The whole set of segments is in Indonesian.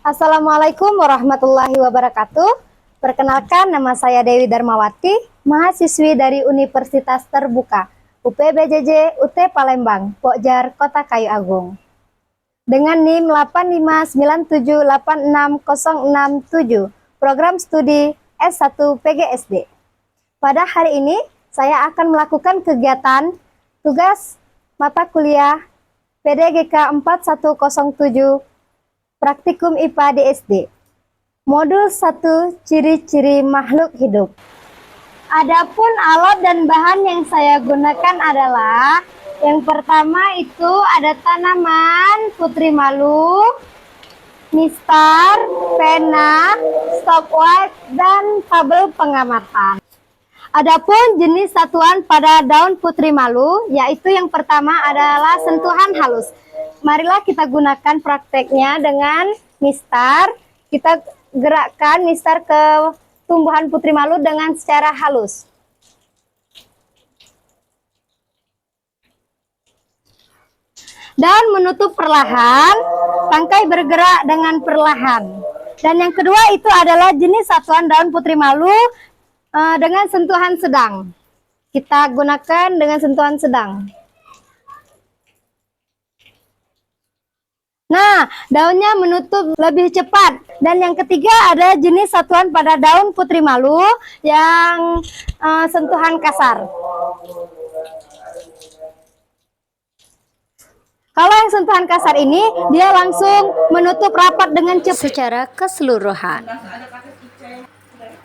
Assalamualaikum warahmatullahi wabarakatuh. Perkenalkan, nama saya Dewi Darmawati, mahasiswi dari Universitas Terbuka UPBJJ UT Palembang, Pokjar, Kota Kayu Agung. Dengan NIM 8597860667, program studi S1 PGSD. Pada hari ini, saya akan melakukan kegiatan tugas mata kuliah PDGK 4107 Praktikum IPA di SD. Modul 1, ciri-ciri makhluk hidup. Adapun alat dan bahan yang saya gunakan adalah yang pertama itu ada tanaman putri malu, mistar, pena, stopwatch, dan tabel pengamatan. Adapun jenis satuan pada daun putri malu, yaitu yang pertama adalah sentuhan halus. Marilah kita gunakan prakteknya dengan mistar. Kita gerakkan mistar ke tumbuhan putri malu dengan secara halus. Dan menutup perlahan, tangkai bergerak dengan perlahan. Dan yang kedua itu adalah jenis satuan daun putri malu dengan sentuhan sedang. Kita gunakan dengan sentuhan sedang. Nah, daunnya menutup lebih cepat. Dan yang ketiga ada jenis satuan pada daun putri malu yang sentuhan kasar. Kalau yang sentuhan kasar ini, dia langsung menutup rapat dengan cepat secara keseluruhan.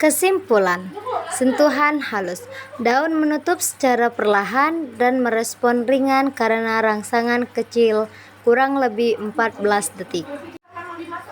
Kesimpulan, sentuhan halus. Daun menutup secara perlahan dan merespon ringan karena rangsangan kecil kurang lebih 14 detik.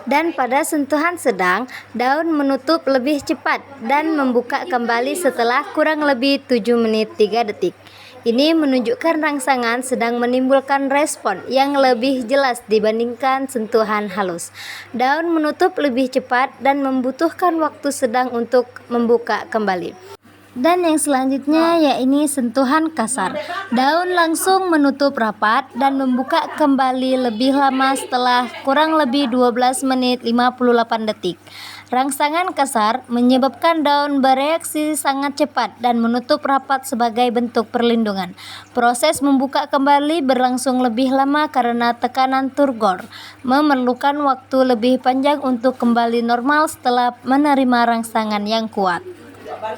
Dan pada sentuhan sedang, daun menutup lebih cepat dan membuka kembali setelah kurang lebih 7 menit 3 detik. Ini menunjukkan rangsangan sedang menimbulkan respon yang lebih jelas dibandingkan sentuhan halus. Daun menutup lebih cepat dan membutuhkan waktu sedang untuk membuka kembali. Dan yang selanjutnya yaitu sentuhan kasar. Daun langsung menutup rapat dan membuka kembali lebih lama setelah kurang lebih 12 menit 58 detik. Rangsangan kasar menyebabkan daun bereaksi sangat cepat dan menutup rapat sebagai bentuk perlindungan. Proses membuka kembali berlangsung lebih lama karena tekanan turgor, memerlukan waktu lebih panjang untuk kembali normal setelah menerima rangsangan yang kuat.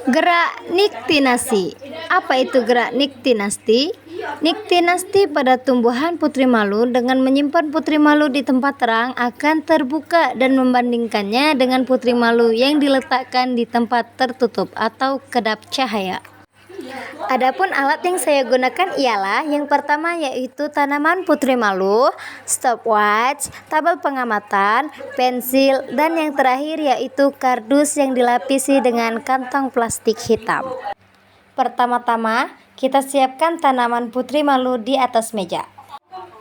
Gerak niktinasi. Apa itu gerak niktinasi? Niktinasi pada tumbuhan putri malu dengan menyimpan putri malu di tempat terang akan terbuka dan membandingkannya dengan putri malu yang diletakkan di tempat tertutup atau kedap cahaya. Adapun alat yang saya gunakan ialah yang pertama yaitu tanaman putri malu, stopwatch, tabel pengamatan, pensil, dan yang terakhir yaitu kardus yang dilapisi dengan kantong plastik hitam. Pertama-tama, kita siapkan tanaman putri malu di atas meja.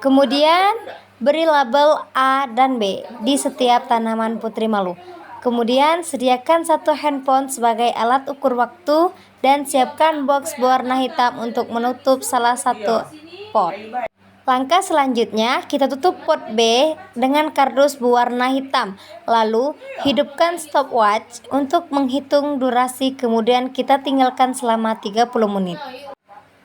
Kemudian, beri label A dan B di setiap tanaman putri malu. Kemudian, sediakan satu handphone sebagai alat ukur waktu dan siapkan box berwarna hitam untuk menutup salah satu pot. Langkah selanjutnya, kita tutup pot B dengan kardus berwarna hitam. Lalu, hidupkan stopwatch untuk menghitung durasi, kemudian kita tinggalkan selama 30 menit.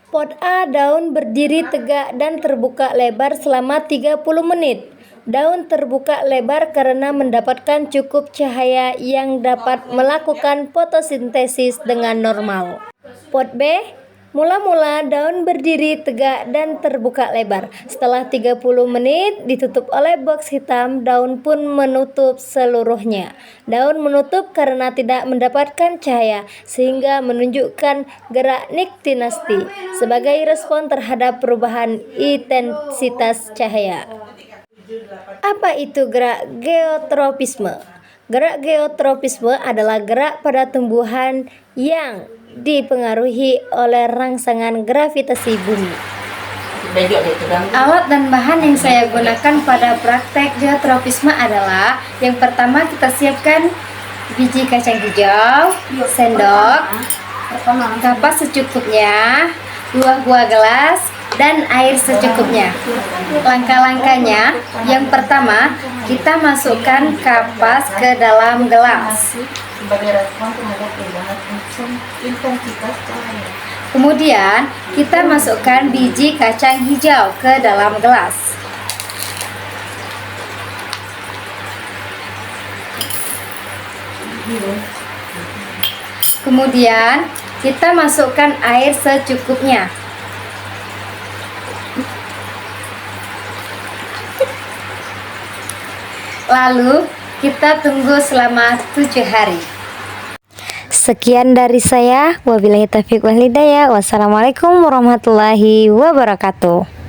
Pot A, daun berdiri tegak dan terbuka lebar selama 30 menit. Daun terbuka lebar karena mendapatkan cukup cahaya yang dapat melakukan fotosintesis dengan normal. Pot B, mula-mula daun berdiri tegak dan terbuka lebar. Setelah 30 menit ditutup oleh box hitam, daun pun menutup seluruhnya. Daun menutup karena tidak mendapatkan cahaya, sehingga menunjukkan gerak niktinasi sebagai respon terhadap perubahan intensitas cahaya. Apa itu gerak geotropisme? Gerak geotropisme adalah gerak pada tumbuhan yang dipengaruhi oleh rangsangan gravitasi bumi. Alat dan bahan yang saya gunakan pada praktek geotropisme adalah yang pertama kita siapkan biji kacang hijau, sendok, kapas secukupnya, 2 buah gelas, dan air secukupnya. Langkah-langkahnya, yang pertama, kita masukkan kapas ke dalam gelas. Kemudian, kita masukkan biji kacang hijau ke dalam gelas. Kemudian, kita masukkan air secukupnya. Lalu, kita tunggu selama 7 hari. Sekian dari saya. Wabillahi taufiq wal hidayah. Wassalamualaikum warahmatullahi wabarakatuh.